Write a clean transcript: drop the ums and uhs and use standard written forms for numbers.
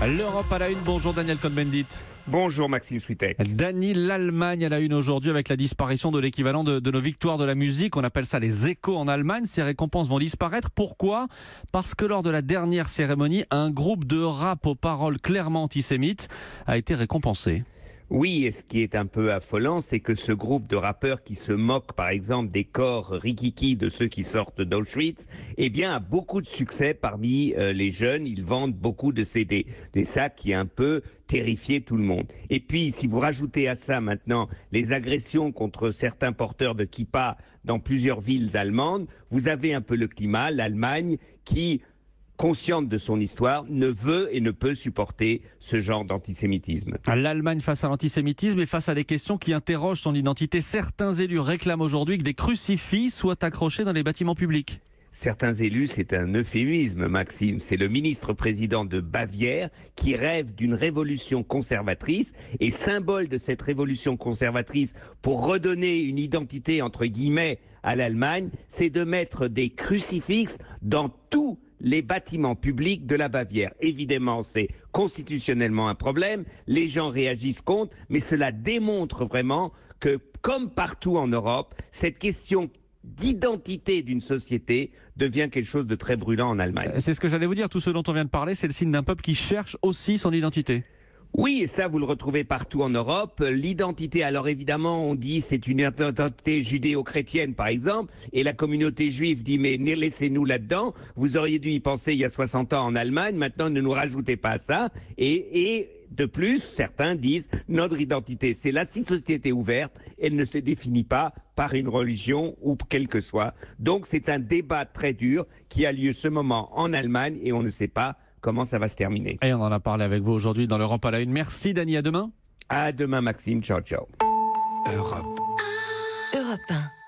L'Europe à la une, bonjour Daniel Cohn-Bendit. Bonjour Maxime Switek. Dany, l'Allemagne à la une aujourd'hui avec la disparition de l'équivalent de nos victoires de la musique. On appelle ça les échos en Allemagne. Ces récompenses vont disparaître. Pourquoi ? Parce que lors de la dernière cérémonie, un groupe de rap aux paroles clairement antisémites a été récompensé. Oui, et ce qui est un peu affolant, c'est que ce groupe de rappeurs qui se moquent, par exemple, des corps rikiki de ceux qui sortent d'Auschwitz, eh bien, a beaucoup de succès parmi les jeunes. Ils vendent beaucoup de CD. Et ça qui a un peu terrifié tout le monde. Et puis, si vous rajoutez à ça maintenant les agressions contre certains porteurs de kippa dans plusieurs villes allemandes, vous avez un peu le climat, l'Allemagne qui, consciente de son histoire, ne veut et ne peut supporter ce genre d'antisémitisme. L'Allemagne face à l'antisémitisme et face à des questions qui interrogent son identité. Certains élus réclament aujourd'hui que des crucifix soient accrochés dans les bâtiments publics. Certains élus, c'est un euphémisme, Maxime. C'est le ministre-président de Bavière qui rêve d'une révolution conservatrice et symbole de cette révolution conservatrice pour redonner une identité, entre guillemets, à l'Allemagne, c'est de mettre des crucifixes dans tous les bâtiments publics de la Bavière. Évidemment, c'est constitutionnellement un problème, les gens réagissent contre, mais cela démontre vraiment que, comme partout en Europe, cette question d'identité d'une société devient quelque chose de très brûlant en Allemagne. C'est ce que j'allais vous dire, tout ce dont on vient de parler, c'est le signe d'un peuple qui cherche aussi son identité. Oui, et ça, vous le retrouvez partout en Europe. L'identité, alors évidemment, on dit c'est une identité judéo-chrétienne, par exemple, et la communauté juive dit mais laissez-nous là-dedans. Vous auriez dû y penser il y a 60 ans en Allemagne, maintenant ne nous rajoutez pas à ça. Et de plus, certains disent notre identité, c'est la société ouverte, elle ne se définit pas par une religion ou quelle que soit. Donc c'est un débat très dur qui a lieu ce moment en Allemagne et on ne sait pas comment ça va se terminer. Et on en a parlé avec vous aujourd'hui dans l'Europe à la une. Merci Dany, à demain. À demain Maxime, ciao ciao. Europe 1.